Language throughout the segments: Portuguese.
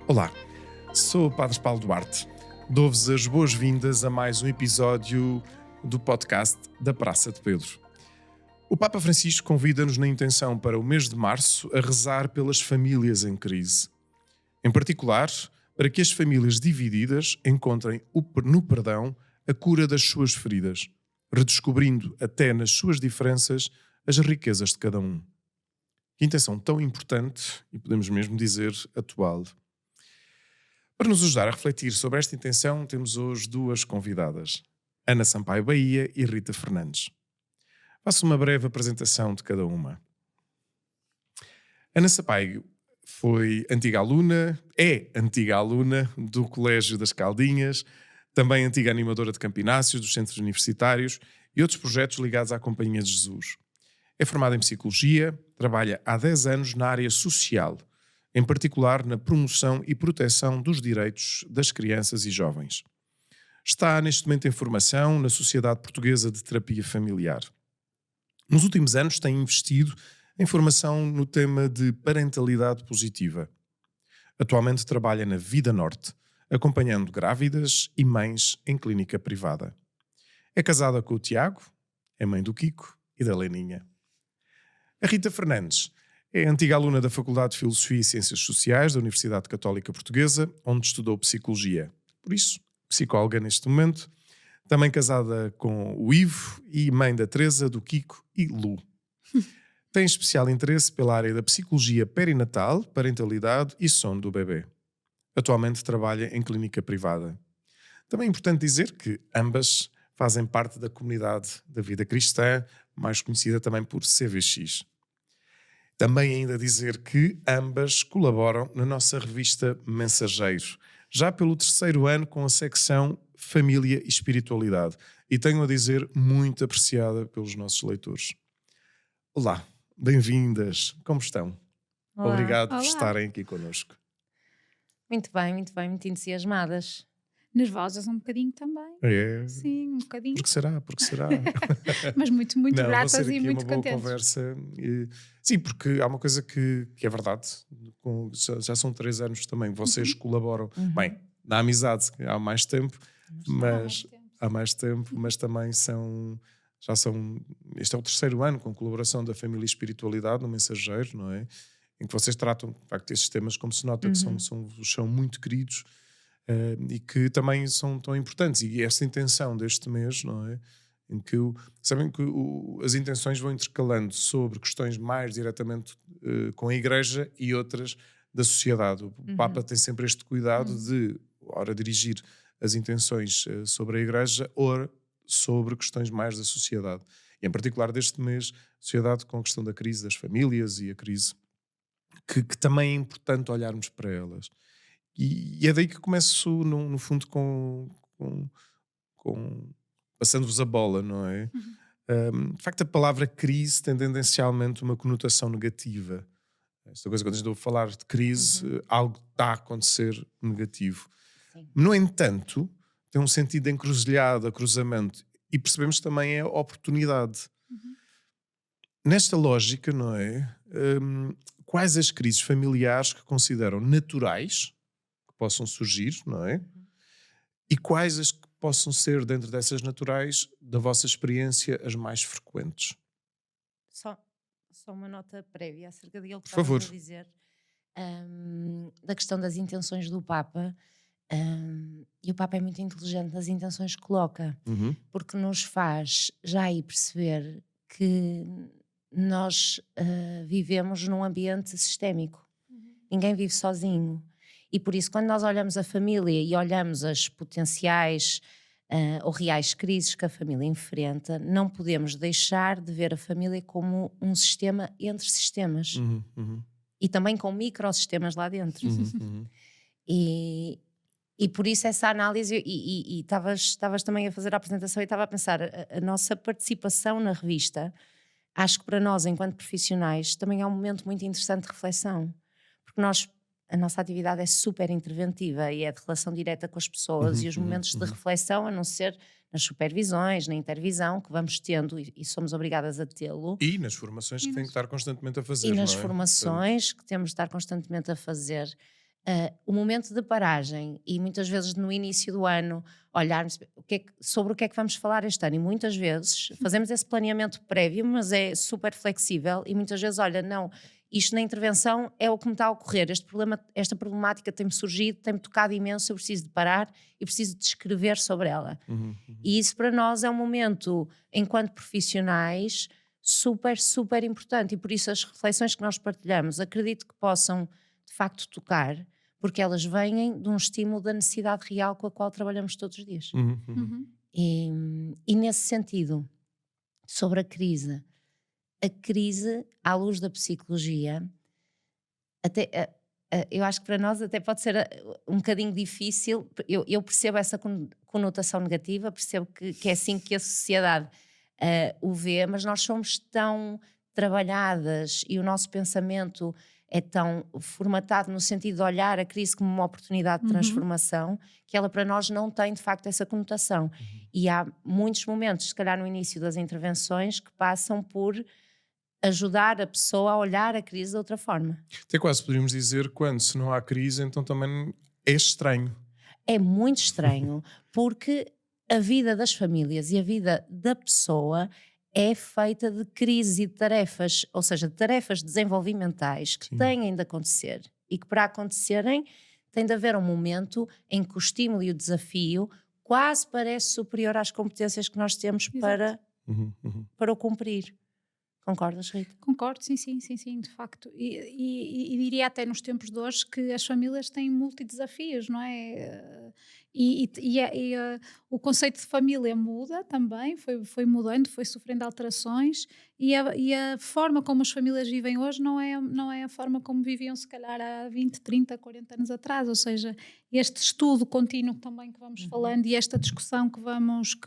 Olá, sou o Padre Paulo Duarte. Dou-vos as boas-vindas a mais um episódio do podcast da Praça de Pedro. O Papa Francisco convida-nos na intenção para o mês de março a rezar pelas famílias em crise. Em particular, para que as famílias divididas encontrem no perdão a cura das suas feridas, redescobrindo até nas suas diferenças as riquezas de cada um. Que intenção tão importante e podemos mesmo dizer atual. Para nos ajudar a refletir sobre esta intenção, temos hoje duas convidadas, Ana Sampaio Bahia e Rita Fernandes. Faço uma breve apresentação de cada uma. Ana Sampaio é antiga aluna do Colégio das Caldinhas, também antiga animadora de campinácios dos centros universitários e outros projetos ligados à Companhia de Jesus. É formada em Psicologia, trabalha há 10 anos na área social, em particular na promoção e proteção dos direitos das crianças e jovens. Está neste momento em formação na Sociedade Portuguesa de Terapia Familiar. Nos últimos anos tem investido em formação no tema de parentalidade positiva. Atualmente trabalha na Vida Norte, acompanhando grávidas e mães em clínica privada. É casada com o Tiago, é mãe do Kiko e da Leninha. A Rita Fernandes é antiga aluna da Faculdade de Filosofia e Ciências Sociais da Universidade Católica Portuguesa, onde estudou Psicologia. Por isso, psicóloga neste momento. Também casada com o Ivo e mãe da Teresa, do Kiko e Lu. Tem especial interesse pela área da psicologia perinatal, parentalidade e sono do bebê. Atualmente trabalha em clínica privada. Também é importante dizer que ambas fazem parte da comunidade da vida cristã, mais conhecida também por CVX. Também ainda dizer que ambas colaboram na nossa revista Mensageiro, já pelo 3º ano com a secção Família e Espiritualidade, e tenho a dizer muito apreciada pelos nossos leitores. Olá, bem-vindas, como estão? Olá. Obrigado por Olá. estarem aqui connosco. Muito bem, muito entusiasmadas. Nervosas um bocadinho também. É? Sim, um bocadinho. Por que será? Por que será? Mas muito Não, vai gratas ser e aqui muito uma boa contentes. conversa. Sim, porque há uma coisa que é verdade. Já são 3 anos também. Vocês colaboram. Bem, na amizade há mais tempo, mas também já são. Este é o 3º ano com colaboração da Família e Espiritualidade no Mensageiro, não é? Em que vocês tratam, de facto, estes temas, como se nota, que são muito queridos. E que também são tão importantes, e esta intenção deste mês, não é? Em que sabem que as intenções vão intercalando sobre questões mais diretamente com a Igreja e outras da sociedade. O Papa tem sempre este cuidado de, ora, dirigir as intenções sobre a Igreja, ora sobre questões mais da sociedade. E em particular deste mês, sociedade com a questão da crise das famílias e a crise que também é importante olharmos para elas. E é daí que começo, no fundo, com passando-vos a bola, não é? De facto, a palavra crise tem tendencialmente uma conotação negativa. Esta coisa, quando a gente ouve falar de crise, algo está a acontecer negativo. Sim. No entanto, tem um sentido de encruzilhada, cruzamento, e percebemos que também é oportunidade. Nesta lógica, não é? Quais as crises familiares que consideram naturais possam surgir, não é? E quais as que possam ser, dentro dessas naturais, da vossa experiência, as mais frequentes? Só uma nota prévia acerca daquilo que Por favor. estavas a dizer, da questão das intenções do Papa. E o Papa é muito inteligente nas intenções que coloca, porque nos faz já aí perceber que nós vivemos num ambiente sistémico. Ninguém vive sozinho. E por isso, quando nós olhamos a família e olhamos as potenciais ou reais crises que a família enfrenta, não podemos deixar de ver a família como um sistema entre sistemas. E também com microsistemas lá dentro. E por isso essa análise, e estavas também a fazer a apresentação e estava a pensar, a nossa participação na revista, acho que para nós, enquanto profissionais, também é um momento muito interessante de reflexão. Porque a nossa atividade é super interventiva e é de relação direta com as pessoas, e os momentos de reflexão, a não ser nas supervisões, na intervisão, que vamos tendo e somos obrigadas a tê-lo. E nas formações que têm que estar constantemente a fazer. E nas não é? formações que temos de estar constantemente a fazer. o momento de paragem e muitas vezes no início do ano olharmos sobre o que é que vamos falar este ano, e muitas vezes fazemos esse planeamento prévio, mas é super flexível, e muitas vezes, olha, não, isto na intervenção é o que me está a ocorrer, esta problemática tem-me surgido, tem-me tocado imenso, eu preciso de parar e preciso de escrever sobre ela. E isso para nós é um momento, enquanto profissionais, super, super importante, e por isso as reflexões que nós partilhamos, acredito que possam de facto tocar, porque elas vêm de um estímulo da necessidade real com a qual trabalhamos todos os dias. E nesse sentido, sobre a crise, à luz da psicologia, eu acho que para nós até pode ser um bocadinho difícil. Eu percebo essa conotação negativa, percebo que é assim que a sociedade o vê, mas nós somos tão trabalhadas e o nosso pensamento é tão formatado no sentido de olhar a crise como uma oportunidade de transformação, que ela para nós não tem de facto essa conotação. E há muitos momentos, se calhar no início das intervenções, que passam por ajudar a pessoa a olhar a crise de outra forma. Até quase poderíamos dizer, quando se não há crise, então também é estranho. É muito estranho, porque a vida das famílias e a vida da pessoa é feita de crises e de tarefas, ou seja, de tarefas desenvolvimentais que têm de acontecer, e que para acontecerem tem de haver um momento em que o estímulo e o desafio quase parece superior às competências que nós temos para o cumprir. Concordas, Rita? Concordo, sim, de facto. E diria até nos tempos de hoje que as famílias têm multidesafios, não é? O conceito de família muda também, foi mudando, foi sofrendo alterações, e a forma como as famílias vivem hoje não é a forma como viviam se calhar há 20, 30, 40 anos atrás, ou seja, este estudo contínuo também que vamos falando, e esta discussão que vamos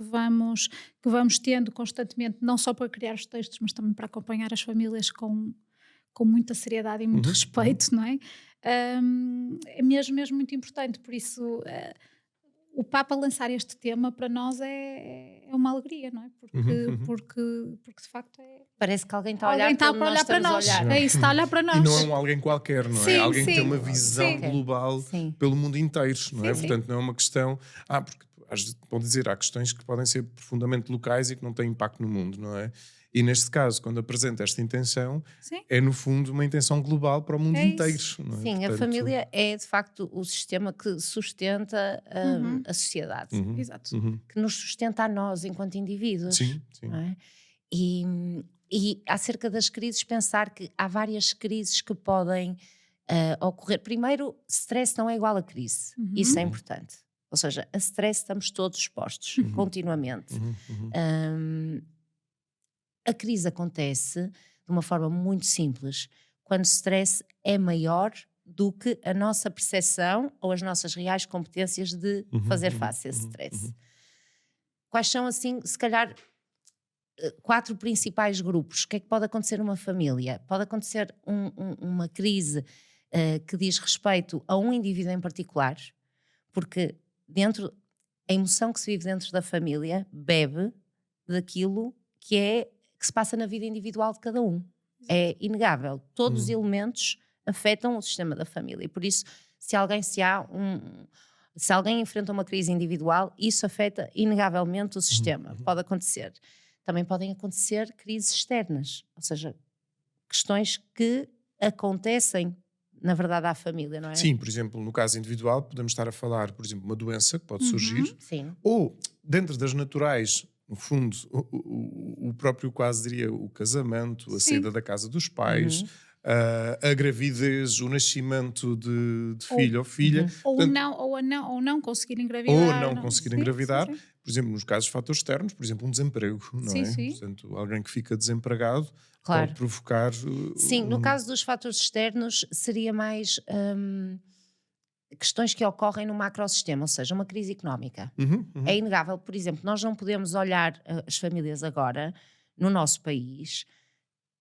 tendo constantemente, não só para criar os textos, mas também para acompanhar as famílias com muita seriedade e muito respeito, não é? É mesmo muito importante, por isso o Papa lançar este tema para nós é uma alegria, não é? Porque de facto parece que alguém está a olhar para nós. É isso, está a olhar para nós. E não é alguém qualquer, não é? Alguém que tem uma visão global pelo mundo inteiro, não é? Portanto, não é uma questão... porque podem dizer, há questões que podem ser profundamente locais e que não têm impacto no mundo, não é? E neste caso, quando apresenta esta intenção, é no fundo uma intenção global para o mundo inteiro. Não é? Sim, portanto, a família é de facto o sistema que sustenta a sociedade. Exato. Que nos sustenta a nós enquanto indivíduos. Sim. Não é? E acerca das crises, pensar que há várias crises que podem ocorrer. Primeiro, stress não é igual a crise. Isso é importante. Ou seja, a stress estamos todos expostos continuamente. A crise acontece de uma forma muito simples, quando o stress é maior do que a nossa percepção ou as nossas reais competências de fazer face a esse stress. Quais são, assim, se calhar, 4 principais grupos? O que é que pode acontecer numa família? Pode acontecer uma crise que diz respeito a um indivíduo em particular, porque a emoção que se vive dentro da família bebe daquilo que se passa na vida individual de cada um. É inegável. Todos os elementos afetam o sistema da família. E por isso, se alguém enfrenta uma crise individual, isso afeta inegavelmente o sistema. Pode acontecer. Também podem acontecer crises externas, ou seja, questões que acontecem, na verdade, à família, não é? Sim, por exemplo, no caso individual, podemos estar a falar, por exemplo, uma doença que pode surgir, Sim. Ou, dentro das naturais, no fundo, o próprio, quase diria, o casamento, a saída da casa dos pais, a gravidez, o nascimento de filho ou filha. Ou não conseguir engravidar. Ou não conseguir engravidar. Por exemplo, nos casos de fatores externos, por exemplo, um desemprego, não é? Portanto, alguém que fica desempregado pode provocar... Sim, no caso dos fatores externos, seria mais questões que ocorrem no macrosistema, ou seja, uma crise económica. É inegável, por exemplo, nós não podemos olhar as famílias agora, no nosso país,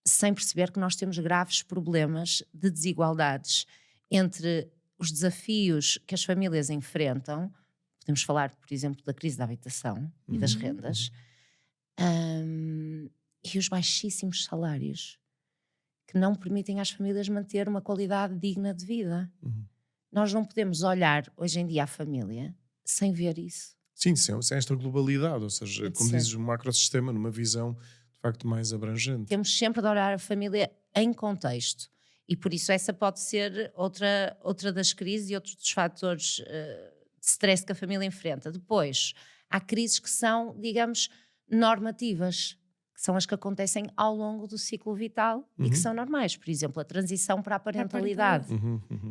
sem perceber que nós temos graves problemas de desigualdades entre os desafios que as famílias enfrentam. Podemos falar, por exemplo, da crise da habitação e das rendas, e os baixíssimos salários que não permitem às famílias manter uma qualidade digna de vida. nós não podemos olhar hoje em dia a família sem ver isso. Sim, sem esta globalidade, ou seja, como Sim. dizes, um macrosistema, numa visão de facto mais abrangente. Temos sempre de olhar a família em contexto. E por isso essa pode ser outra das crises e outros dos fatores de stress que a família enfrenta. Depois, há crises que são, digamos, normativas, que são as que acontecem ao longo do ciclo vital e que são normais. Por exemplo, a transição para a parentalidade,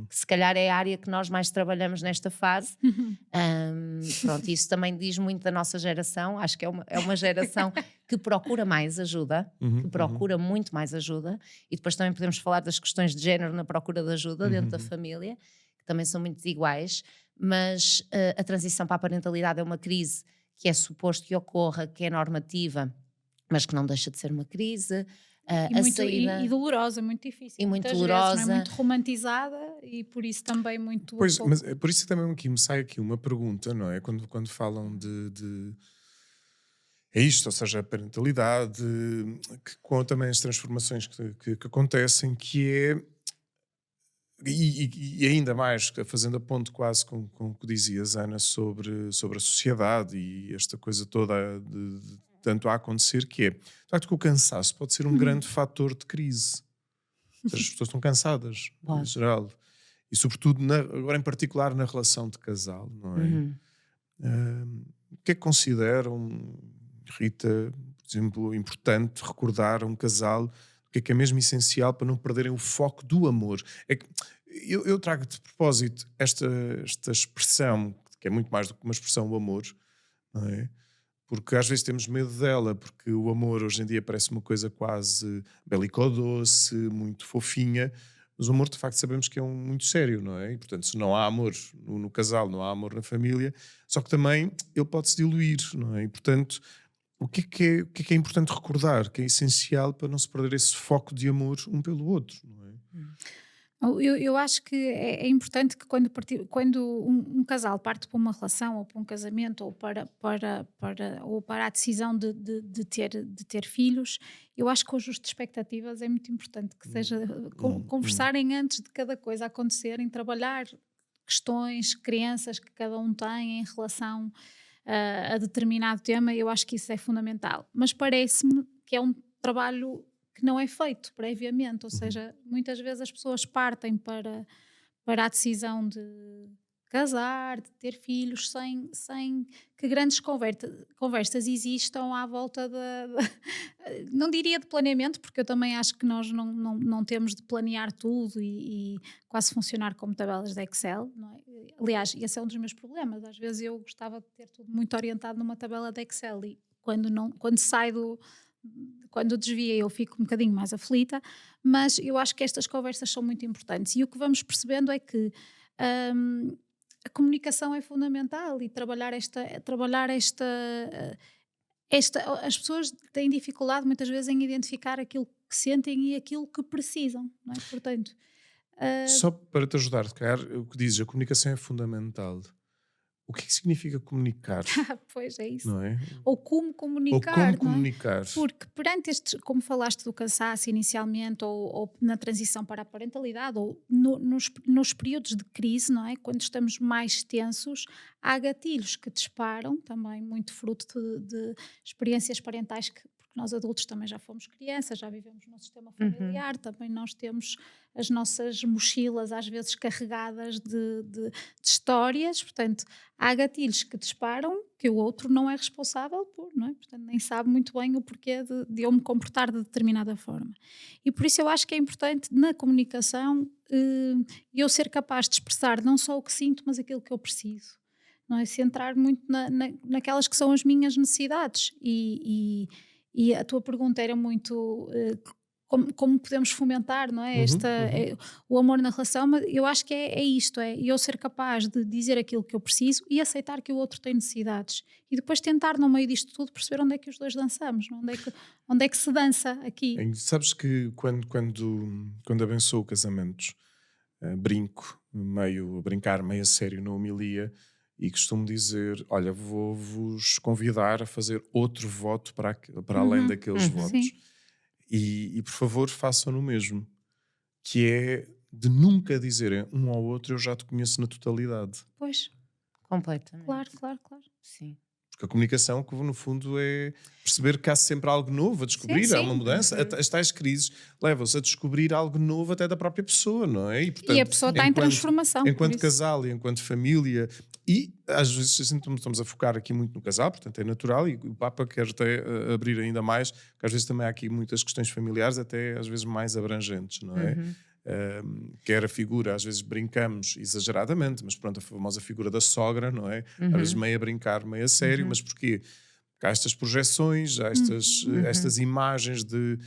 que se calhar é a área que nós mais trabalhamos nesta fase. Pronto, isso também diz muito da nossa geração. Acho que é uma geração que procura mais ajuda, que procura muito mais ajuda. E depois também podemos falar das questões de género na procura de ajuda dentro da família, que também são muito desiguais. Mas a transição para a parentalidade é uma crise que é suposto que ocorra, que é normativa, mas que não deixa de ser uma crise. E dolorosa, muito difícil. E muito muitas dolorosa. Vezes, não é? Muito romantizada e por isso também muito... Pois, mas por isso também aqui me sai aqui uma pergunta, não é? Quando falam de é isto, ou seja, a parentalidade, com também as transformações que acontecem, que é... E ainda mais, fazendo a ponto quase com o que dizias, Ana, sobre a sociedade e esta coisa toda de tanto a acontecer, que é, de facto, que o cansaço pode ser um grande fator de crise. Ou seja, as pessoas estão cansadas, em geral. E, sobretudo, agora em particular, na relação de casal, não é? O que é que consideram, Rita, por exemplo, importante recordar a um casal o que é mesmo essencial para não perderem o foco do amor? É que eu trago de propósito esta expressão, que é muito mais do que uma expressão, o amor, não é? Porque às vezes temos medo dela, porque o amor hoje em dia parece uma coisa quase belicodoce, muito fofinha, mas o amor de facto sabemos que é muito sério, não é? E portanto, se não há amor no casal, não há amor na família, só que também ele pode se diluir, não é? E portanto, o que é importante recordar, que é essencial para não se perder esse foco de amor um pelo outro, não é? Eu acho que é importante que quando um casal parte para uma relação ou para um casamento ou para a decisão de ter filhos, eu acho que o ajuste de expectativas é muito importante, que seja conversarem antes de cada coisa acontecerem, trabalhar questões, crenças que cada um tem em relação a determinado tema. Eu acho que isso é fundamental, mas parece-me que é um trabalho que não é feito previamente, ou seja, muitas vezes as pessoas partem para a decisão de casar, de ter filhos, sem que grandes conversas existam à volta não diria de planeamento, porque eu também acho que nós não temos de planear tudo e quase funcionar como tabelas de Excel, não é? Aliás, esse é um dos meus problemas, às vezes eu gostava de ter tudo muito orientado numa tabela de Excel e quando desvia eu fico um bocadinho mais aflita, mas eu acho que estas conversas são muito importantes e o que vamos percebendo é que a comunicação é fundamental e as pessoas têm dificuldade muitas vezes em identificar aquilo que sentem e aquilo que precisam, não é? Portanto, só para te ajudar, se calhar, o que dizes, a comunicação é fundamental. O que é que significa comunicar? Pois é isso. Não é? Ou como comunicar. Ou como comunicar. Porque perante como falaste do cansaço inicialmente, ou na transição para a parentalidade, ou nos períodos de crise, não é? Quando estamos mais tensos, há gatilhos que disparam, também muito fruto de experiências parentais porque nós adultos também já fomos crianças, já vivemos no sistema familiar, também nós temos as nossas mochilas às vezes carregadas de histórias, portanto há gatilhos que disparam que o outro não é responsável por, não é? Portanto nem sabe muito bem o porquê de eu me comportar de determinada forma. E por isso eu acho que é importante na comunicação eu ser capaz de expressar não só o que sinto, mas aquilo que eu preciso. Não é? Centrar muito naquelas que são as minhas necessidades e a tua pergunta era muito como podemos fomentar, não é? O amor na relação, mas eu acho que é isto, é eu ser capaz de dizer aquilo que eu preciso e aceitar que o outro tem necessidades e depois tentar no meio disto tudo perceber onde é que os dois dançamos, onde é que se dança aqui. Sabes que quando abençoo casamentos, brinco, meio a brincar, meio a sério na homilia, e costumo dizer, olha, vou-vos convidar a fazer outro voto para além daqueles votos. E por favor façam o mesmo, que é de nunca dizerem um ao outro eu já te conheço na totalidade. Pois, Completamente. claro. Sim. Porque a comunicação, que no fundo é perceber que há sempre algo novo a descobrir, há uma mudança. As tais crises levam-se a descobrir algo novo até da própria pessoa, não é? Portanto, e a pessoa está em transformação. Enquanto casal e enquanto família. E às vezes estamos a focar aqui muito no casal, portanto é natural, e o Papa quer até abrir ainda mais, que às vezes também há aqui muitas questões familiares, até às vezes mais abrangentes, não é? Quer a figura, às vezes brincamos exageradamente, mas pronto, a famosa figura da sogra, não é? Às vezes meio a brincar, meio a sério, mas porquê? Porque há estas projeções, há estas imagens de...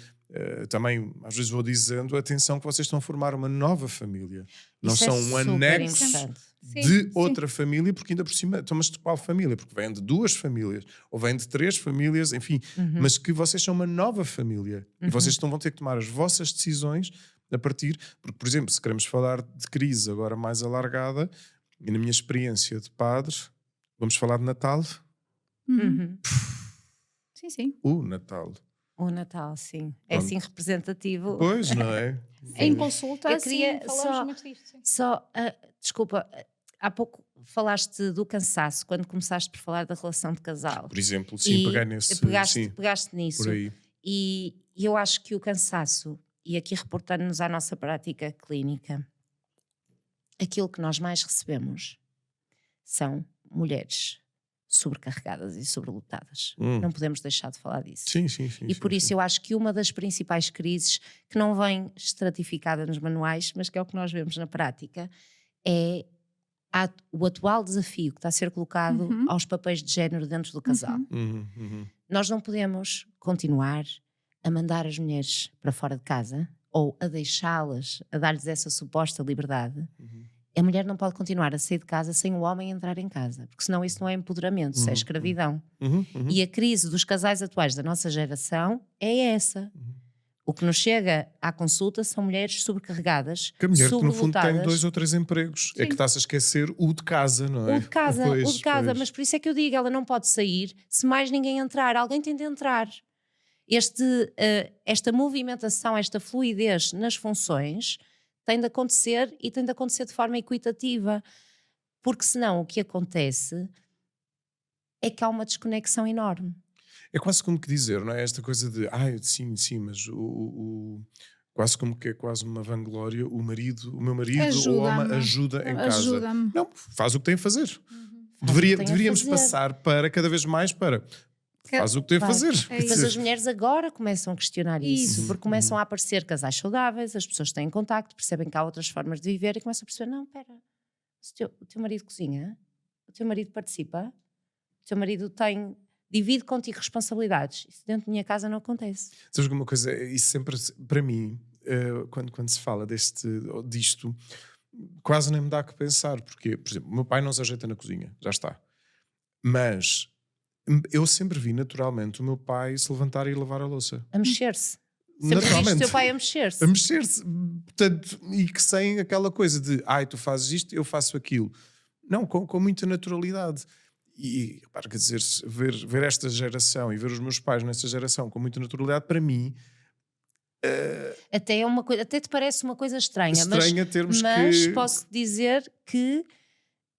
também, às vezes vou dizendo, atenção que vocês estão a formar uma nova família. Não Isso são é um anexo de outra família, porque ainda por cima, então, mas de qual família? Porque vêm de 2 famílias, ou vêm de 3 famílias, enfim, mas que vocês são uma nova família. E vocês vão ter que tomar as vossas decisões a partir, porque, por exemplo, se queremos falar de crise agora mais alargada, e na minha experiência de padre, vamos falar de Natal? Sim. O Natal. O Natal, sim. É assim representativo. Pois, não é? Em consulta, Eu queria falamos muito disto. Desculpa, há pouco falaste do cansaço, quando começaste por falar da relação de casal. Por exemplo, sim, peguei nesse... Pegaste nisso. Por aí. E eu acho que o cansaço, e aqui reportando-nos à nossa prática clínica, aquilo que nós mais recebemos são mulheres sobrecarregadas e sobrelotadas. Não podemos deixar de falar disso. Sim. E por isso eu acho que uma das principais crises, que não vem estratificada nos manuais, mas que é o que nós vemos na prática, é o atual desafio que está a ser colocado aos papéis de género dentro do casal. Nós não podemos continuar a mandar as mulheres para fora de casa ou a deixá-las, a dar-lhes essa suposta liberdade. A mulher não pode continuar a sair de casa sem o homem entrar em casa, porque senão isso não é empoderamento, isso é escravidão. E a crise dos casais atuais da nossa geração é essa. O que nos chega à consulta são mulheres sobrecarregadas, que a mulher que no fundo tem 2 ou 3 empregos. Sim. É que está-se a esquecer o de casa, não é? O de casa, mas por isso é que eu digo, ela não pode sair se mais ninguém entrar, alguém tem de entrar. Esta movimentação, esta fluidez nas funções tem de acontecer, e tem de acontecer de forma equitativa, porque senão o que acontece é que há uma desconexão enorme. É quase como que dizer, não é? Esta coisa de, sim, mas quase como que é quase uma vanglória, o meu marido ou homem ajuda em casa. Não, faz o que tem a fazer. Deveríamos passar para, cada vez mais para... Faz o que tem a fazer. Mas as mulheres agora começam a questionar isso, porque começam a aparecer casais saudáveis, as pessoas têm contacto, percebem que há outras formas de viver e começam a perceber, não, espera, o teu marido cozinha, o teu marido participa, o teu marido divide contigo responsabilidades. Isso dentro da minha casa não acontece. Sabes alguma coisa? Isso sempre, para mim, quando se fala disto, quase nem me dá que pensar, porque, por exemplo, o meu pai não se ajeita na cozinha, já está. Mas... eu sempre vi naturalmente o meu pai se levantar e lavar a louça. A mexer-se. Sempre viste o teu pai a mexer-se. A mexer-se. Portanto, e que sem aquela coisa de tu fazes isto, eu faço aquilo. Não, com muita naturalidade. E repara, quer dizer, ver esta geração e ver os meus pais nesta geração com muita naturalidade, para mim... Até te parece uma coisa estranha. Mas posso dizer que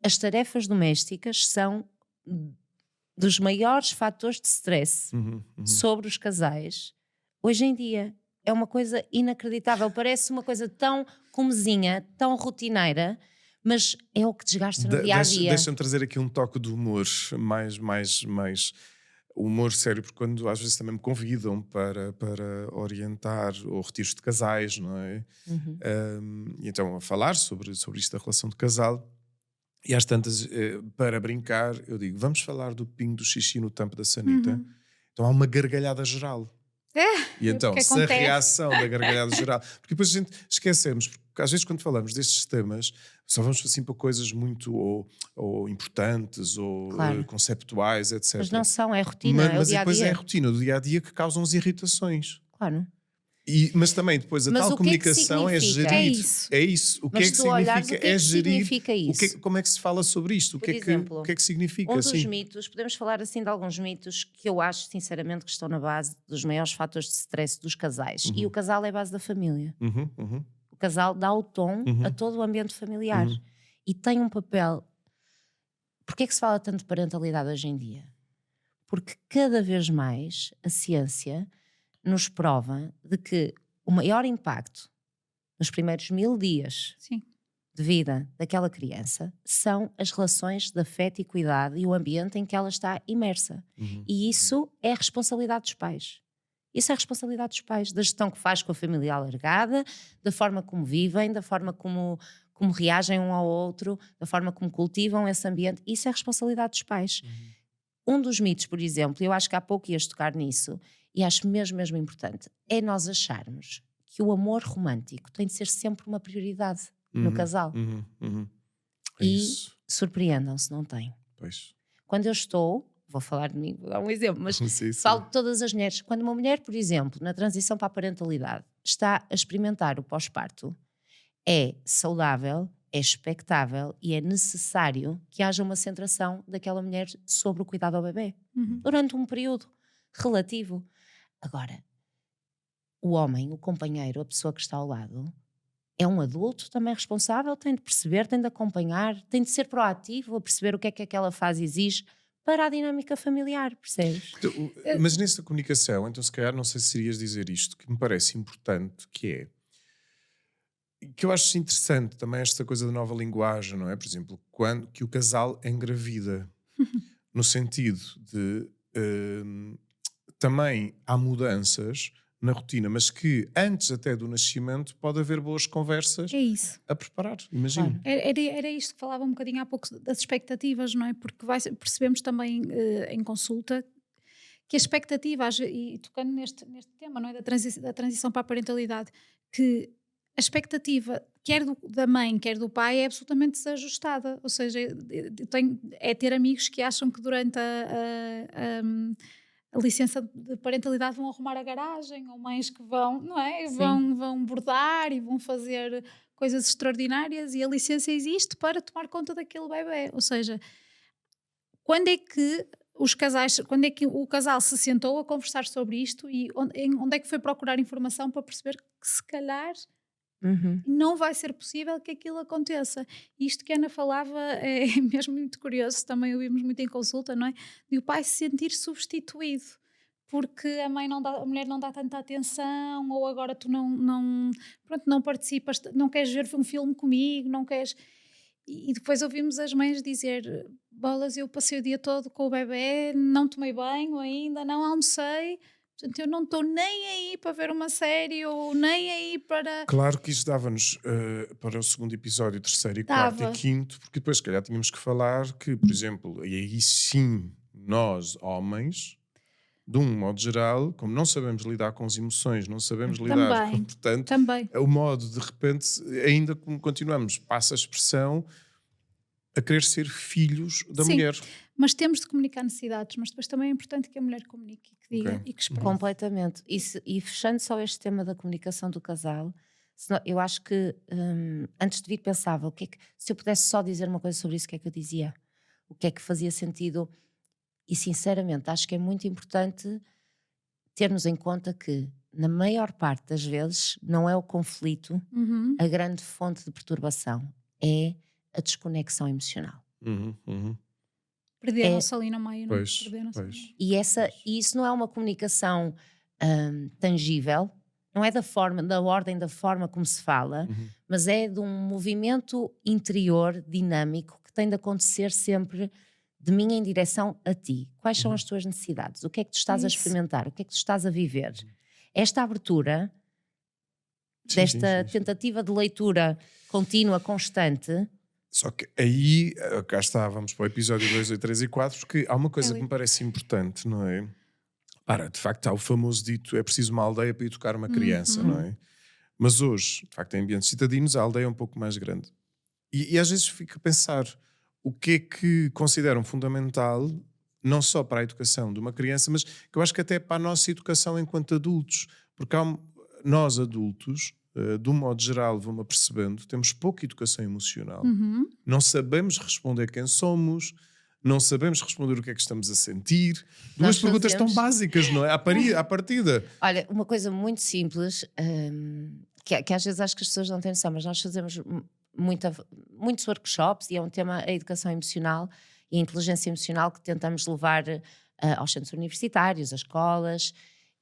as tarefas domésticas são... dos maiores fatores de stress sobre os casais, hoje em dia, é uma coisa inacreditável. Parece uma coisa tão comezinha, tão rotineira, mas é o que desgasta no dia-a-dia. Deixa-me trazer aqui um toque de humor, mais humor sério, porque quando às vezes também me convidam para orientar ou retiros de casais, não é? E então a falar sobre isto da relação de casal. E às tantas, para brincar, eu digo, vamos falar do pingo do xixi no tampo da sanita. Então há uma gargalhada geral. E então, se a reação da gargalhada geral... Porque depois a gente esquecemos, porque às vezes quando falamos destes temas, só vamos assim para coisas muito ou importantes, ou conceptuais, etc. Mas não são, é rotina, é o dia-a-dia. Mas depois é a rotina do dia-a-dia que causam as irritações. Claro. Mas também depois a tal comunicação é gerir. É isso. O que é que significa? É gerir. Como é que se fala sobre isto? Por exemplo, o que é que significa? Dos mitos, podemos falar assim de alguns mitos que eu acho sinceramente que estão na base dos maiores fatores de stress dos casais. E o casal é a base da família. O casal dá o tom a todo o ambiente familiar e tem um papel. Porquê é que se fala tanto de parentalidade hoje em dia? Porque cada vez mais a ciência nos prova de que o maior impacto nos primeiros 1000 dias Sim. de vida daquela criança são as relações de afeto e cuidado e o ambiente em que ela está imersa. E isso é a responsabilidade dos pais. Isso é a responsabilidade dos pais, da gestão que faz com a família alargada, da forma como vivem, da forma como reagem um ao outro, da forma como cultivam esse ambiente. Isso é a responsabilidade dos pais. Um dos mitos, por exemplo, eu acho que há pouco ias tocar nisso, e acho mesmo importante, é nós acharmos que o amor romântico tem de ser sempre uma prioridade no casal. É E isso. surpreendam-se, não tem. Pois. Quando eu estou, vou falar de mim, vou dar um exemplo, mas Sim. falo de todas as mulheres. Quando uma mulher, por exemplo, na transição para a parentalidade, está a experimentar o pós-parto, é saudável, é expectável e é necessário que haja uma centração daquela mulher sobre o cuidado ao bebê durante um período relativo. Agora, o homem, o companheiro, a pessoa que está ao lado, é um adulto também responsável, tem de perceber, tem de acompanhar, tem de ser proativo a perceber o que é que aquela fase exige para a dinâmica familiar, percebes? Então, mas nessa comunicação, então se calhar não sei se irias dizer isto, que me parece importante, que eu acho interessante também esta coisa da nova linguagem, não é? Por exemplo, quando que o casal engravida, no sentido de também há mudanças na rotina, mas que antes até do nascimento pode haver boas conversas a preparar, imagino. Claro. Era isto que falava um bocadinho há pouco das expectativas, não é? Porque percebemos também em consulta que a expectativa, e tocando neste tema, não é? Da transição para a parentalidade, que a expectativa, quer da mãe, quer do pai, é absolutamente desajustada. Ou seja, é ter amigos que acham que durante a licença de parentalidade vão arrumar a garagem, ou mães que vão, não é? Vão bordar e vão fazer coisas extraordinárias, e a licença existe para tomar conta daquele bebê. Ou seja, quando é que o casal se sentou a conversar sobre isto e onde é que foi procurar informação para perceber que se calhar não vai ser possível que aquilo aconteça? Isto que a Ana falava é mesmo muito curioso, também ouvimos muito em consulta, não é? De o pai se sentir substituído porque a mulher não dá tanta atenção, ou agora tu não participas, não queres ver um filme comigo, não queres... E depois ouvimos as mães dizer: bolas, eu passei o dia todo com o bebê, não tomei banho ainda, não almocei, portanto eu não estou nem aí para ver uma série, ou nem aí para... Claro que isso dava-nos para o segundo episódio, terceiro e quarto e quinto, porque depois se calhar tínhamos que falar que, por exemplo, e aí sim, nós homens, de um modo geral, como não sabemos lidar com as emoções, não sabemos lidar com, portanto, o modo, de repente, ainda como continuamos, passa a expressão, a querer ser filhos da mulher. Mas temos de comunicar necessidades, mas depois também é importante que a mulher comunique, que diga e que expresse. Completamente. E fechando só este tema da comunicação do casal, eu acho que antes de vir pensava, se eu pudesse só dizer uma coisa sobre isso, o que é que eu dizia? O que é que fazia sentido? E sinceramente acho que é muito importante termos em conta que na maior parte das vezes não é o conflito a grande fonte de perturbação, é a desconexão emocional. Perderam-se ali no meio, não? E isso não é uma comunicação tangível, não é da ordem da forma como se fala, mas é de um movimento interior dinâmico que tem de acontecer sempre de mim em direção a ti. Quais são as tuas necessidades? O que é que tu estás a experimentar? O que é que tu estás a viver? Esta abertura, desta tentativa de leitura contínua, constante. Só que aí, cá está, vamos para o episódio 2, 3 e 4, porque há uma coisa que me parece importante, não é? De facto, há o famoso dito, é preciso uma aldeia para ir tocar uma criança, não é? Mas hoje, de facto, em ambientes citadinos, a aldeia é um pouco mais grande. E às vezes fico a pensar o que é que consideram fundamental, não só para a educação de uma criança, mas que eu acho que até para a nossa educação enquanto adultos. Porque nós adultos, de um modo geral, vou-me apercebendo, temos pouca educação emocional. Não sabemos responder quem somos, não sabemos responder o que é que estamos a sentir. Duas perguntas tão básicas, não é? À partida. Olha, uma coisa muito simples, que às vezes acho que as pessoas não têm noção, mas nós fazemos muitos workshops e é um tema, a educação emocional e a inteligência emocional, que tentamos levar aos centros universitários, às escolas,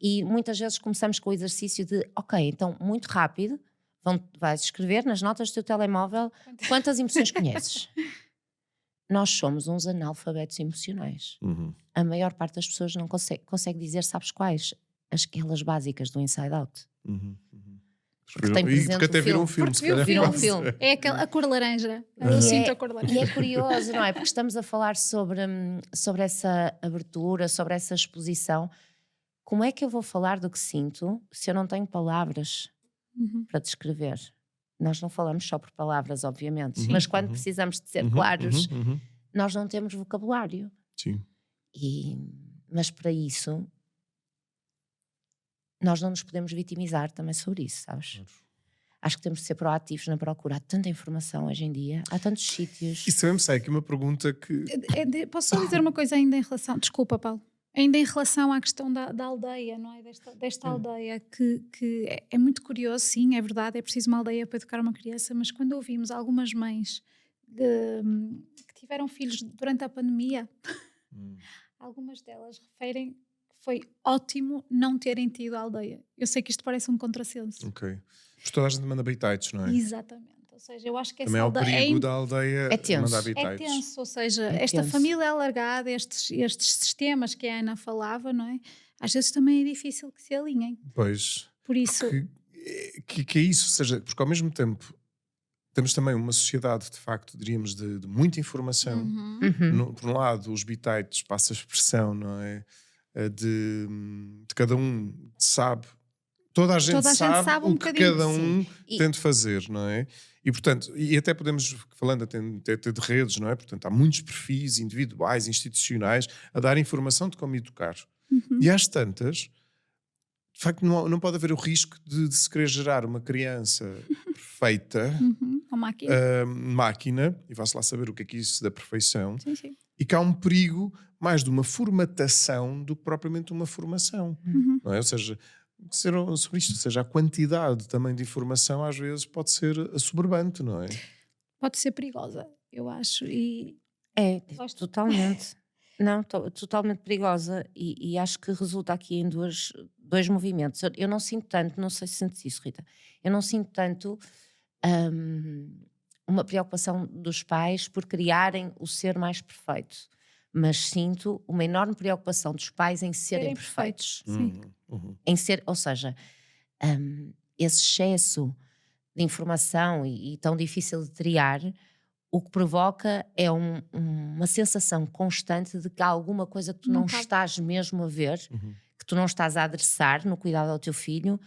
e muitas vezes começamos com o exercício de, ok, então muito rápido, vais escrever nas notas do teu telemóvel quantas emoções conheces. Nós somos uns analfabetos emocionais. A maior parte das pessoas não consegue dizer, sabes quais? Aquelas básicas do Inside Out. Porque até viram um filme. Viram um filme. É a cor laranja. Eu sinto a cor laranja. E é curioso, não é? Porque estamos a falar sobre essa abertura, sobre essa exposição. Como é que eu vou falar do que sinto se eu não tenho palavras para descrever? Nós não falamos só por palavras, obviamente, mas quando precisamos de ser claros, nós não temos vocabulário. Sim. Mas para isso, nós não nos podemos vitimizar também sobre isso, sabes? Claro. Acho que temos de ser proativos na procura. Há tanta informação hoje em dia, há tantos sítios. Isso também me sai aqui uma pergunta que... Posso só dizer uma coisa ainda em relação... Desculpa, Paulo. Ainda em relação à questão da aldeia, não é? Desta aldeia, que é muito curioso, sim, é verdade, é preciso uma aldeia para educar uma criança, mas quando ouvimos algumas mães que tiveram filhos durante a pandemia, algumas delas referem que foi ótimo não terem tido a aldeia. Eu sei que isto parece um contrassenso. Ok. Mas toda a gente manda bitites, não é? Exatamente. Ou seja, eu acho que também essa é o perigo da aldeia mandar bitites. É tenso, ou seja, esta família alargada, estes sistemas que a Ana falava, não é? Às vezes também é difícil que se alinhem. Pois. Por isso... Que é isso, ou seja, porque ao mesmo tempo temos também uma sociedade, de facto, diríamos, de muita informação. Por um lado, os bitites, passa a expressão, não é? De cada um sabe... Toda a gente sabe o que cada um tem de fazer, não é? E, portanto, e até podemos, falando até de redes, não é? Portanto, há muitos perfis individuais, institucionais, a dar informação de como educar. E às tantas, de facto, não pode haver o risco de se querer gerar uma criança perfeita, uma máquina, e vá-se lá saber o que é isso da perfeição, sim. E que há um perigo mais de uma formatação do que propriamente uma formação. Não é? Ou seja... sobre isto, ou seja, a quantidade também de informação às vezes pode ser assoberbante, não é? Pode ser perigosa, eu acho. Totalmente. Não, totalmente perigosa, e acho que resulta aqui em dois movimentos. Eu não sinto tanto, não sei se sentes isso, Rita, eu não sinto tanto uma preocupação dos pais por criarem o ser mais perfeito, mas sinto uma enorme preocupação dos pais em serem perfeitos. Sim. Em ser, ou seja, esse excesso de informação e tão difícil de triar, o que provoca é uma sensação constante de que há alguma coisa que tu não estás mesmo a ver, que tu não estás a adressar no cuidado ao teu filho,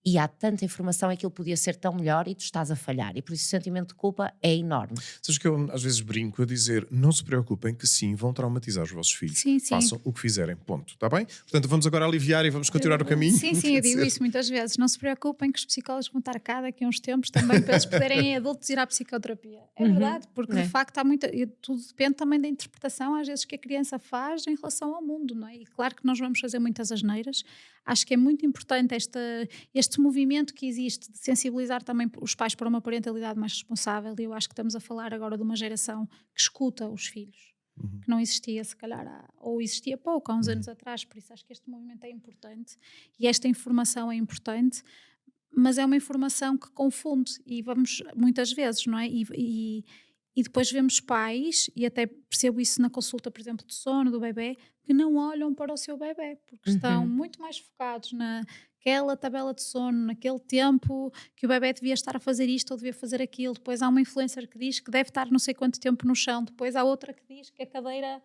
e há tanta informação, aquilo podia ser tão melhor e tu estás a falhar, e por isso o sentimento de culpa é enorme. Sabes que eu às vezes brinco a dizer, não se preocupem que sim, vão traumatizar os vossos filhos. Sim. Façam o que fizerem, ponto, está bem? Portanto, vamos agora aliviar e vamos continuar o caminho. Sim, eu digo isso muitas vezes, não se preocupem que os psicólogos vão estar cá daqui a uns tempos também para eles poderem em adultos ir à psicoterapia. É verdade, porque de facto há muita, tudo depende também da interpretação às vezes que a criança faz em relação ao mundo, não é? E claro que nós vamos fazer muitas asneiras. Acho que é muito importante este movimento que existe de sensibilizar também os pais para uma parentalidade mais responsável, e eu acho que estamos a falar agora de uma geração que escuta os filhos, que não existia se calhar, ou existia pouco, há uns anos atrás, por isso acho que este movimento é importante e esta informação é importante, mas é uma informação que confunde, e vamos muitas vezes, não é? E depois vemos pais, e até percebo isso na consulta, por exemplo, de sono do bebê, que não olham para o seu bebê, porque estão muito mais focados naquela tabela de sono, naquele tempo que o bebê devia estar a fazer isto ou devia fazer aquilo. Depois há uma influencer que diz que deve estar não sei quanto tempo no chão. Depois há outra que diz que a cadeira...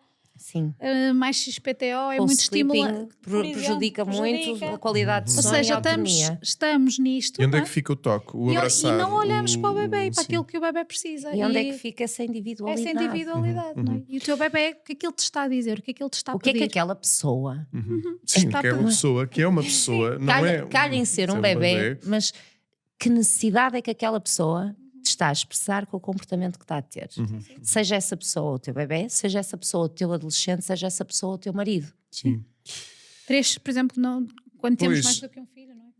mais XPTO é muito estimulante, prejudica muito a qualidade de sono. Ou seja, estamos nisto. E onde é que fica o toque? O abraçar, e não olhamos para o bebê, para aquilo que o bebê precisa. E onde é que fica essa individualidade? Essa individualidade, não é? E o teu bebê, o que é que ele te está a dizer? O que é que ele te está a pedir? O que é que aquela pessoa... Sim, que é uma pessoa, não é... Calha em ser um bebê, mas que necessidade é que aquela pessoa... está a expressar com o comportamento que está a ter. Seja essa pessoa o teu bebê, seja essa pessoa o teu adolescente, seja essa pessoa o teu marido. Sim. 3, por exemplo, quando temos mais do que um filho, não é?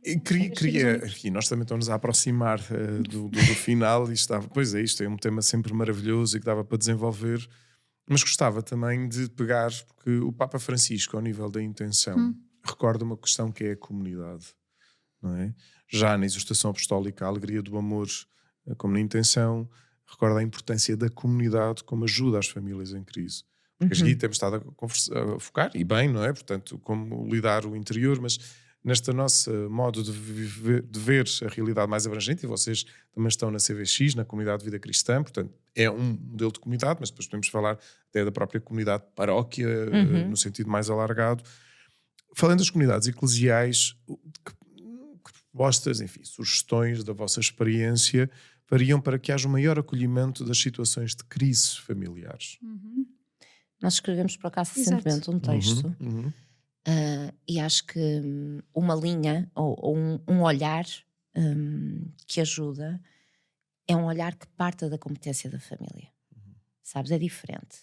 Aqui nós também estamos a aproximar do final e pois é, isto é um tema sempre maravilhoso e que dava para desenvolver, mas gostava também de pegar, porque o Papa Francisco, ao nível da intenção, recorda uma questão que é a comunidade, não é? Já na exortação apostólica, a alegria do amor, como na intenção, recorda a importância da comunidade como ajuda às famílias em crise. Porque aqui temos estado a focar, e bem, não é? Portanto, como lidar o interior, mas nesta nossa modo de ver a realidade mais abrangente, e vocês também estão na CVX, na Comunidade de Vida Cristã, portanto, é um modelo de comunidade, mas depois podemos falar até da própria comunidade paróquia, no sentido mais alargado. Falando das comunidades eclesiais, que propostas, enfim, sugestões da vossa experiência fariam para que haja um maior acolhimento das situações de crise familiares? Nós escrevemos por acaso recentemente um texto e acho que uma linha ou um olhar que ajuda é um olhar que parta da competência da família. Sabes, é diferente.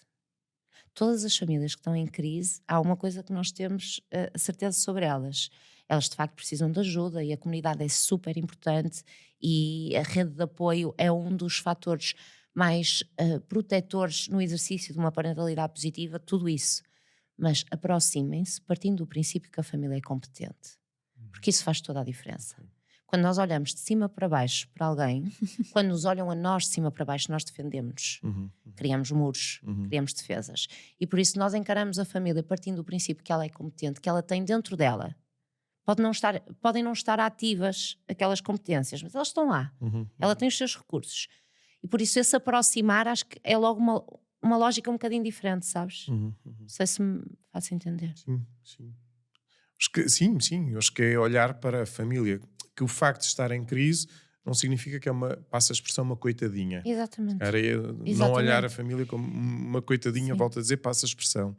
Todas as famílias que estão em crise, há uma coisa que nós temos a certeza sobre elas. Elas de facto precisam de ajuda e a comunidade é super importante e a rede de apoio é um dos fatores mais protetores no exercício de uma parentalidade positiva, tudo isso. Mas aproximem-se partindo do princípio que a família é competente. Porque isso faz toda a diferença. Quando nós olhamos de cima para baixo para alguém, quando nos olham a nós de cima para baixo, nós defendemos-nos. Criamos muros, criamos defesas. E por isso nós encaramos a família partindo do princípio que ela é competente, que ela tem dentro dela. Podem não estar ativas aquelas competências, mas elas estão lá. Ela tem os seus recursos. E por isso esse aproximar, acho que é logo uma lógica um bocadinho diferente, sabes? Não sei se me faço entender. Sim. Acho que é olhar para a família. Que o facto de estar em crise não significa que passa a expressão, uma coitadinha. Exatamente. Não olhar a família como uma coitadinha, volto a dizer, passa a expressão.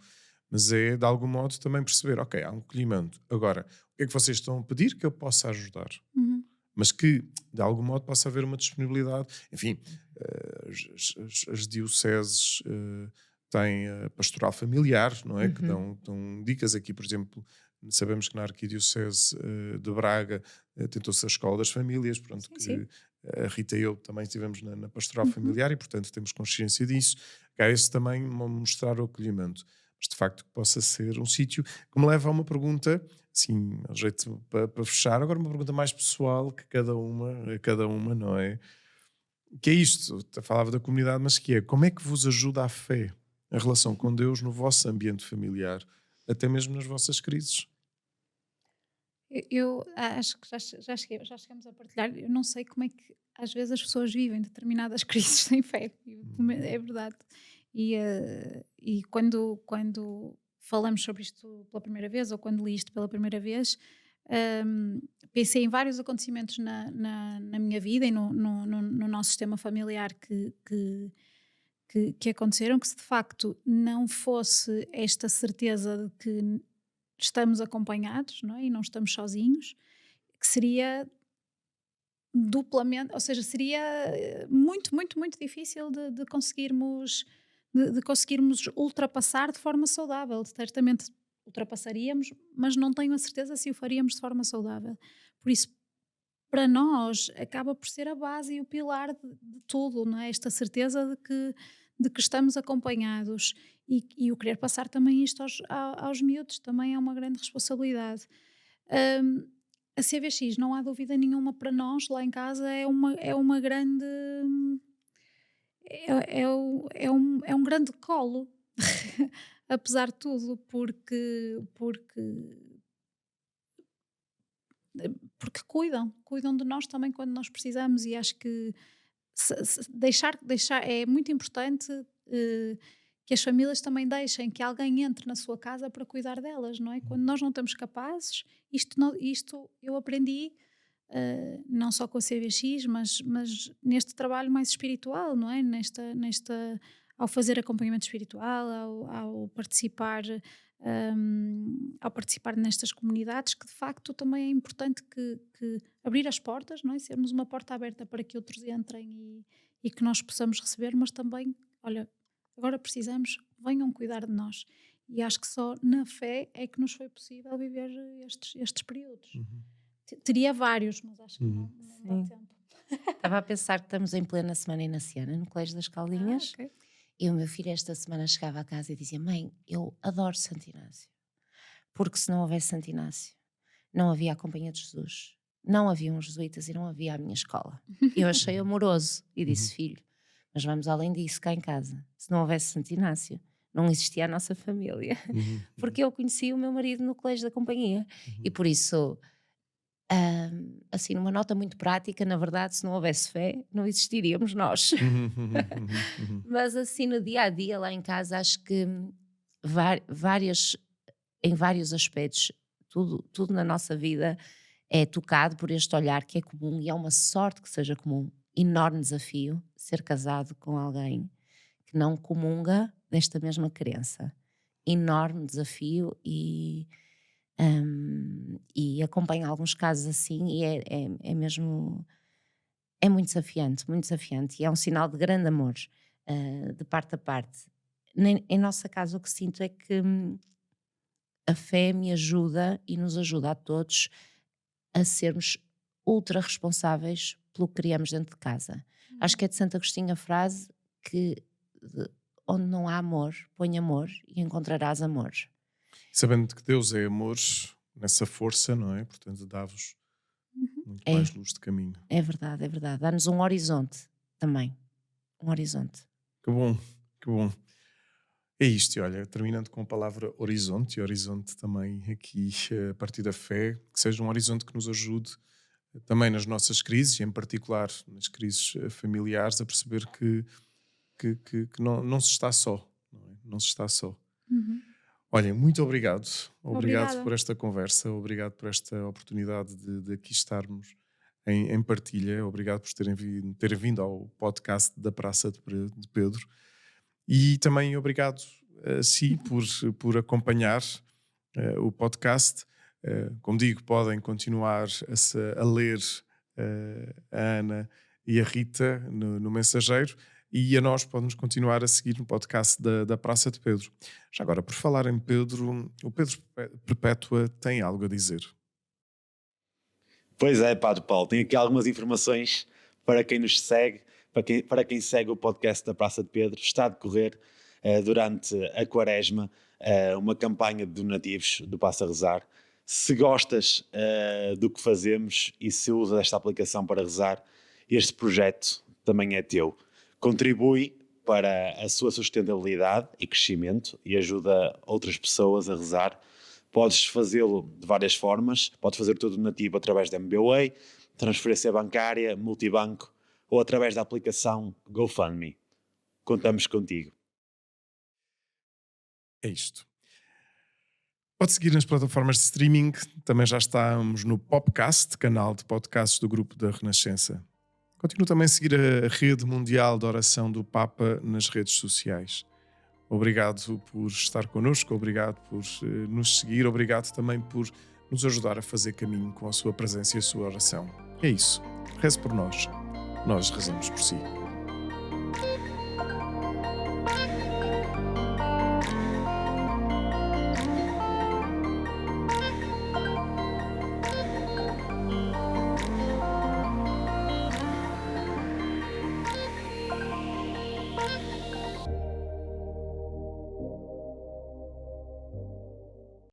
Mas é, de algum modo, também perceber, ok, há um acolhimento. Agora, o que é que vocês estão a pedir que eu possa ajudar? Mas que, de algum modo, possa haver uma disponibilidade. Enfim, as dioceses têm a pastoral familiar, não é? Que dão dicas aqui, por exemplo. Sabemos que na Arquidiocese de Braga tentou-se a Escola das Famílias, pronto, que a Rita e eu também estivemos na pastoral familiar e, portanto, temos consciência disso. Há esse também mostrar o acolhimento. Mas, de facto, que possa ser um sítio que me leva a uma pergunta, assim, ao jeito para fechar, agora uma pergunta mais pessoal que cada uma, não é? Que é isto, eu falava da comunidade, mas que é, como é que vos ajuda a fé, a relação com Deus no vosso ambiente familiar, até mesmo nas vossas crises? Eu acho que já chegamos a partilhar. Eu não sei como é que às vezes as pessoas vivem determinadas crises sem fé. É verdade. E quando falamos sobre isto pela primeira vez, ou quando li isto pela primeira vez, pensei em vários acontecimentos na minha vida e no nosso sistema familiar que aconteceram, que se de facto não fosse esta certeza de que estamos acompanhados, não é? E não estamos sozinhos, que seria duplamente, ou seja, seria muito, muito, muito difícil de conseguirmos ultrapassar de forma saudável. Certamente ultrapassaríamos, mas não tenho a certeza se o faríamos de forma saudável. Por isso, para nós, acaba por ser a base e o pilar de tudo, não é? Esta certeza de que estamos acompanhados e o querer passar também isto aos miúdos também é uma grande responsabilidade. A CVX, não há dúvida nenhuma, para nós lá em casa é uma grande é um grande colo apesar de tudo, porque cuidam de nós também quando nós precisamos, e acho que deixar é muito importante que as famílias também deixem que alguém entre na sua casa para cuidar delas, não é? Quando nós não estamos capazes, isto eu aprendi não só com a CVX, mas neste trabalho mais espiritual, não é? Ao fazer acompanhamento espiritual, ao participar nestas comunidades, que de facto também é importante que abrir as portas, não é? Sermos uma porta aberta para que outros entrem e que nós possamos receber, mas também, olha, agora precisamos, venham cuidar de nós. E acho que só na fé é que nos foi possível viver estes períodos. Teria vários, mas acho que não dá tempo. Estava a pensar que estamos em plena semana inaciana no Colégio das Caldinhas. Okay. E o meu filho esta semana chegava a casa e dizia: mãe, eu adoro Santo Inácio. Porque se não houvesse Santo Inácio, não havia a Companhia de Jesus, não haviam os jesuítas e não havia a minha escola. Eu achei amoroso e disse: filho, mas vamos além disso cá em casa. Se não houvesse Santo Inácio, não existia a nossa família. Porque eu conheci o meu marido no Colégio da Companhia. E por isso... assim, numa nota muito prática, na verdade, se não houvesse fé, não existiríamos nós. Mas assim, no dia a dia, lá em casa, acho que em vários aspectos, tudo na nossa vida é tocado por este olhar que é comum, e é uma sorte que seja comum. Enorme desafio ser casado com alguém que não comunga desta mesma crença. Enorme desafio e acompanho alguns casos assim, e é mesmo, é muito desafiante, e é um sinal de grande amor, de parte a parte. Em nossa casa, o que sinto é que a fé me ajuda e nos ajuda a todos a sermos ultra responsáveis pelo que criamos dentro de casa. Acho que é de Santo Agostinho a frase que onde não há amor, põe amor e encontrarás amor. Sabendo que Deus é amor, nessa força, não é? Portanto, dá-vos muito mais luz de caminho. É verdade, é verdade. Dá-nos um horizonte também. Um horizonte. Que bom, que bom. É isto, e olha, terminando com a palavra horizonte, e horizonte também aqui a partir da fé, que seja um horizonte que nos ajude também nas nossas crises, e em particular nas crises familiares, a perceber que não se está só. Não é? Não se está só. Olha, muito obrigado. Obrigado por esta conversa, obrigado por esta oportunidade de aqui estarmos em partilha, obrigado por terem vindo ao podcast da Praça de Pedro, e também obrigado a si por acompanhar o podcast. Como digo, podem continuar a ler a Ana e a Rita no Mensageiro, e a nós podemos continuar a seguir no podcast da Praça de Pedro. Já agora, por falar em Pedro, o Pedro Perpétua tem algo a dizer. Pois é, Padre Paulo, tenho aqui algumas informações para quem nos segue, para quem segue o podcast da Praça de Pedro. Está a decorrer durante a Quaresma uma campanha de donativos do Passa a Rezar. Se gostas do que fazemos e se usas esta aplicação para rezar, este projeto também é teu. Contribui para a sua sustentabilidade e crescimento e ajuda outras pessoas a rezar. Podes fazê-lo de várias formas. Podes fazer o teu donativo através da MBWay, transferência bancária, multibanco ou através da aplicação GoFundMe. Contamos contigo. É isto. Pode seguir nas plataformas de streaming. Também já estamos no Popcast, canal de podcasts do Grupo da Renascença. Continuo também a seguir a Rede Mundial de Oração do Papa nas redes sociais. Obrigado por estar connosco, obrigado por nos seguir, obrigado também por nos ajudar a fazer caminho com a sua presença e a sua oração. É isso. Reze por nós. Nós rezamos por si.